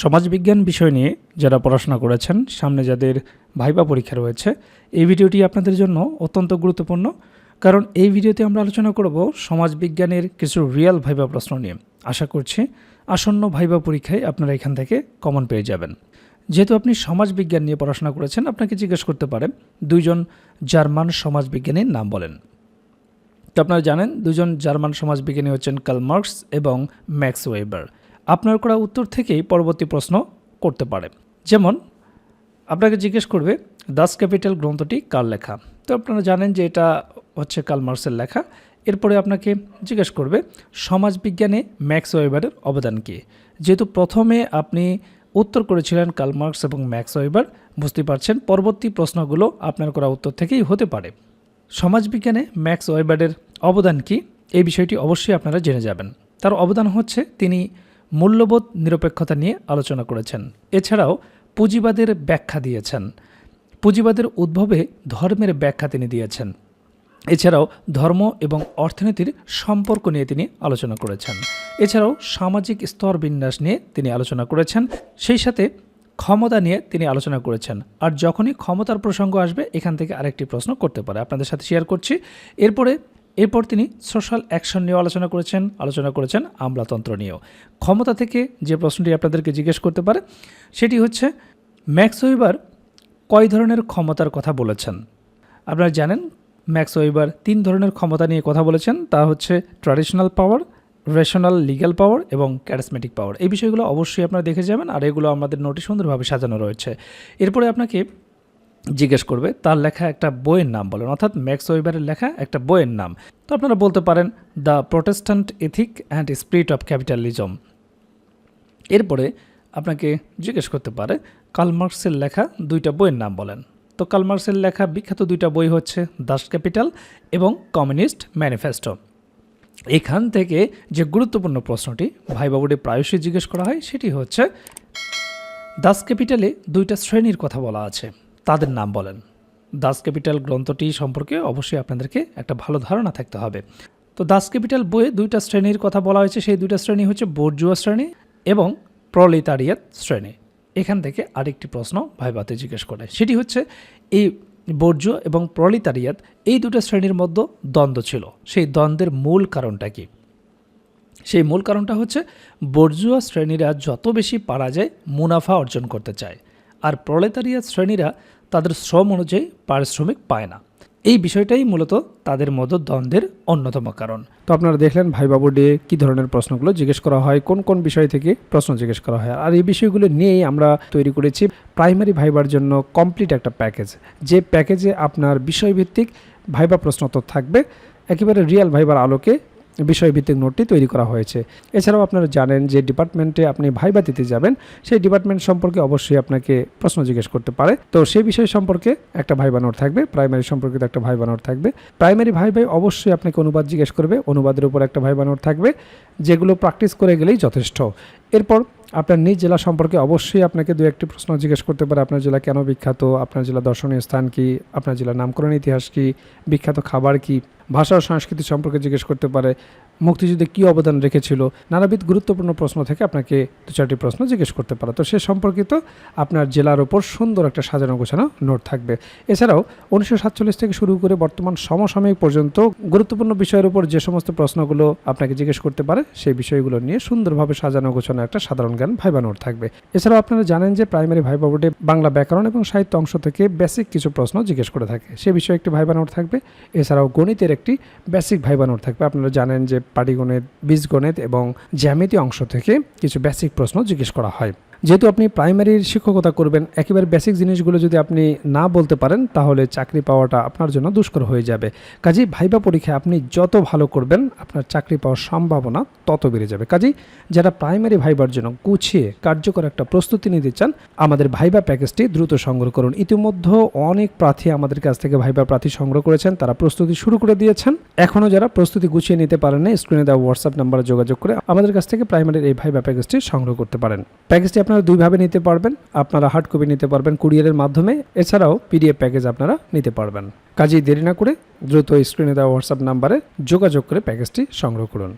সমাজবিজ্ঞান বিষয় নিয়ে যারা পড়াশোনা করেছেন, সামনে যাদের ভাইবা পরীক্ষা রয়েছে, এই ভিডিওটি আপনাদের জন্য অত্যন্ত গুরুত্বপূর্ণ। কারণ এই ভিডিওতে আমরা আলোচনা করব সমাজবিজ্ঞানের কিছু রিয়েল ভাইবা প্রশ্ন নিয়ে। আশা করছি আসন্ন ভাইবা পরীক্ষায় আপনারা এখান থেকে কমন পেয়ে যাবেন। যেহেতু আপনি সমাজবিজ্ঞান নিয়ে পড়াশোনা করেছেন, আপনাকে জিজ্ঞেস করতে পারেন দুইজন জার্মান সমাজবিজ্ঞানীর নাম বলেন। তো আপনারা জানেন দুজন জার্মান সমাজবিজ্ঞানী হচ্ছেন কার্ল মার্কস এবং ম্যাক্স ওয়েবার। আপনার করা উত্তর থেকেই পরবর্তী প্রশ্ন করতে পারে। যেমন আপনাকে জিজ্ঞেস করবে দাস ক্যাপিটাল গ্রন্থটি কার লেখা। তো আপনারা জানেন যে এটা হচ্ছে কার্ল মার্কসের লেখা। এরপরে আপনাকে জিজ্ঞেস করবে সমাজবিজ্ঞানে ম্যাক্স ওয়েবারের অবদান কী। যেহেতু প্রথমে আপনি উত্তর করেছিলেন কার্ল মার্কস এবং ম্যাক্স ওয়েবার, বুঝতে পারছেন পরবর্তী প্রশ্নগুলো আপনার করা উত্তর থেকেই হতে পারে। সমাজবিজ্ঞানে ম্যাক্স ওয়েবারের অবদান কী, এই বিষয়টি অবশ্যই আপনারা জেনে যাবেন। তার অবদান হচ্ছে তিনি মূল্যবোধ নিরপেক্ষতা নিয়ে আলোচনা করেছেন। এছাড়াও পুঁজিবাদের ব্যাখ্যা দিয়েছেন। পুঁজিবাদের উদ্ভবে ধর্মের ব্যাখ্যা তিনি দিয়েছেন। এছাড়াও ধর্ম এবং অর্থনীতির সম্পর্ক নিয়ে তিনি আলোচনা করেছেন। এছাড়াও সামাজিক স্তর বিন্যাস নিয়ে তিনি আলোচনা করেছেন। সেই সাথে ক্ষমতা নিয়ে তিনি আলোচনা করেছেন। আর যখনই ক্ষমতার প্রসঙ্গ আসবে, এখান থেকে আরেকটি প্রশ্ন করতে পারে, আপনাদের সাথে শেয়ার করছি। এরপর তিনি সোশ্যাল অ্যাকশন নিয়েও আলোচনা করেছেন আমলাতন্ত্র নিয়েও। ক্ষমতা থেকে যে প্রশ্নটি আপনাদেরকে জিজ্ঞেস করতে পারে সেটি হচ্ছে ম্যাক্স ওয়েবার কয় ধরনের ক্ষমতার কথা বলেছেন। আপনারা জানেন ম্যাক্স ওয়েবার 3 ধরনের ক্ষমতা নিয়ে কথা বলেছেন। তা হচ্ছে ট্র্যাডিশনাল পাওয়ার, রেশনাল লিগ্যাল পাওয়ার এবং ক্যারিজমেটিক পাওয়ার। এই বিষয়গুলো অবশ্যই আপনারা দেখে যাবেন, আর এগুলো আমাদের নোটে সুন্দরভাবে সাজানো রয়েছে। এরপরে আপনাকে জিজ্ঞেস করবে তার লেখা একটা বইয়ের নাম বলেন, অর্থাৎ ম্যাক্স ওয়েবারের লেখা একটা বইয়ের নাম। তো আপনারা বলতে পারেন the Protestant ethic and spirit of capitalism. এরপরে আপনাকে জিজ্ঞেস করতে পারে কার্ল মার্কসের লেখা 2টা বইয়ের নাম বলেন। তো কার্ল মার্কসের লেখা বিখ্যাত 2টা বই হচ্ছে দাস ক্যাপিটাল এবং কমিউনিস্ট ম্যানিফেস্টো। এখান থেকে যে গুরুত্বপূর্ণ প্রশ্নটি ভাইবা বোর্ডে প্রায়শই জিজ্ঞেস করা হয় সেটি হচ্ছে দাস ক্যাপিটালে 2টা শ্রেণীর কথা বলা আছে, তাদের নাম বলেন। দাস ক্যাপিটাল গ্রন্থটি সম্পর্কে অবশ্যই আপনাদেরকে একটা ভালো ধারণা থাকতে হবে। তো দাস ক্যাপিটাল বইয়ে 2টা শ্রেণীর কথা বলা হয়েছে। সেই 2টা শ্রেণী হচ্ছে বোর্জুয়া শ্রেণী এবং প্রলেতারিয়াত শ্রেণী। এখান থেকে আরেকটি প্রশ্ন ভাইবাতে জিজ্ঞেস করে, সেটি হচ্ছে এই বোর্জুয়া এবং প্রলেতারিয়াত এই 2টা শ্রেণীর মধ্যে দ্বন্দ্ব ছিল, সেই দ্বন্দ্বের মূল কারণটা কি। সেই মূল কারণটা হচ্ছে বোর্জুয়া শ্রেণীরা যত বেশি পারা যায় মুনাফা অর্জন করতে চায়, আর প্রলেতারিয়াত শ্রেণীরা তাদের শ্রম অনুযায়ী পারিশ্রমিক পায় না। এই বিষয়টাই মূলত তাদের মধ্যে দ্বন্দ্বের অন্যতম কারণ। তো আপনারা দেখলেন ভাইবা বোর্ডে কী ধরনের প্রশ্নগুলো জিজ্ঞেস করা হয়, কোন কোন বিষয় থেকে প্রশ্ন জিজ্ঞেস করা হয়। আর এই বিষয়গুলো নিয়েই আমরা তৈরি করেছি প্রাইমারি ভাইবার জন্য কমপ্লিট একটা প্যাকেজ, যে প্যাকেজে আপনার বিষয়ভিত্তিক ভাইবা প্রশ্নোত্তর থাকবে, একেবারে রিয়েল ভাইবার আলোকে বিষয়ভিত্তিক নোটটি তৈরি করা হয়েছে। এছাড়াও আপনারা জানেন যে ডিপার্টমেন্টে আপনি ভাইবা দিতে যাবেন, সেই ডিপার্টমেন্ট সম্পর্কে অবশ্যই আপনাকে প্রশ্ন জিজ্ঞেস করতে পারে। তো সেই বিষয় সম্পর্কে একটা ভাইবা নোট থাকবে, প্রাইমারি সম্পর্কিত একটা ভাইবা নোট থাকবে। প্রাইমারি ভাইবাই অবশ্যই আপনাকে অনুবাদ জিজ্ঞেস করবে, অনুবাদের উপর একটা ভাইবা নোট থাকবে, যেগুলো প্র্যাকটিস করে গেলেই যথেষ্ট। এরপর আপনার নিজ জেলা সম্পর্কে অবশ্যই আপনাকে 2-1টি প্রশ্ন জিজ্ঞেস করতে পারে। আপনার জেলা কেন বিখ্যাত, আপনার জেলা দর্শনীয় স্থান কি, আপনার জেলার নামকরণ ইতিহাস কি, বিখ্যাত খাবার কি, ভাষা ও সংস্কৃতি সম্পর্কে জিজ্ঞেস করতে পারে, মুক্তিযুদ্ধে কী অবদান রেখেছিল। নানাবিধ গুরুত্বপূর্ণ প্রশ্ন থেকে আপনাকে 2-4টি প্রশ্ন জিজ্ঞেস করতে পারে। তো সে সম্পর্কিত আপনার জেলার ওপর সুন্দর একটা সাজানো গোছানো নোট থাকবে। এছাড়াও 1947 থেকে শুরু করে বর্তমান সমসাময়িক পর্যন্ত গুরুত্বপূর্ণ বিষয়ের উপর যে সমস্ত প্রশ্নগুলো আপনাকে জিজ্ঞেস করতে পারে, সেই বিষয়গুলো নিয়ে সুন্দরভাবে সাজানো গোছানো একটা সাধারণ জ্ঞান ভাইবা নোট থাকবে। এছাড়াও আপনারা জানেন যে প্রাইমারি ভাইবা বোর্ডে বাংলা ব্যাকরণ এবং সাহিত্য অংশ থেকে বেসিক কিছু প্রশ্ন জিজ্ঞেস করে থাকে, সে বিষয়ে একটি ভাইবা নোট থাকবে। এছাড়াও গণিতের একটি বেসিক ভাইবা নোট থাকবে। আপনারা জানেন যে পাটিগণিত, বীজগণিত এবং জ্যামিতি অংশ থেকে কিছু বেসিক প্রশ্ন জিজ্ঞেস করা হয়। যেহেতু আপনি প্রাইমারির শিক্ষকতা করবেন, একেবারে বেসিক জিনিসগুলো যদি আপনি না বলতে পারেন তাহলে চাকরি পাওয়াটা আপনার জন্য দুষ্কর হয়ে যাবে। কাজেই ভাইবা পরীক্ষায় আপনি যত ভালো করবেন আপনার চাকরি পাওয়ার সম্ভাবনা তত বেড়ে যাবে। কাজেই যারা প্রাইমারি ভাইবার জন্য গুছিয়ে কার্যকর একটা প্রস্তুতি নিতে চান, আমাদের ভাইবা প্যাকেজটি দ্রুত সংগ্রহ করুন। ইতিমধ্যে অনেক প্রার্থী আমাদের কাছ থেকে ভাইবা প্রার্থী সংগ্রহ করেছেন, তারা প্রস্তুতি শুরু করে দিয়েছেন। এখনও যারা প্রস্তুতি গুছিয়ে নিতে পারেন না, স্ক্রিনে দেওয়া হোয়াটসঅ্যাপ নাম্বারে যোগাযোগ করে আমাদের কাছ থেকে প্রাইমারির এই ভাইবা প্যাকেজটি সংগ্রহ করতে পারেন। প্যাকেজটি আপনারা 2ভাবে নিতে পারবেন, আপনারা হার্ড কপি নিতে পারবেন কুরিয়ারের মাধ্যমে, এছাড়াও পিডিএফ প্যাকেজ আপনারা নিতে পারবেন। কাজেই দেরি না করে দ্রুত স্ক্রিনে দেওয়া হোয়াটসঅ্যাপ নাম্বারে যোগাযোগ করে প্যাকেজটি সংগ্রহ করুন।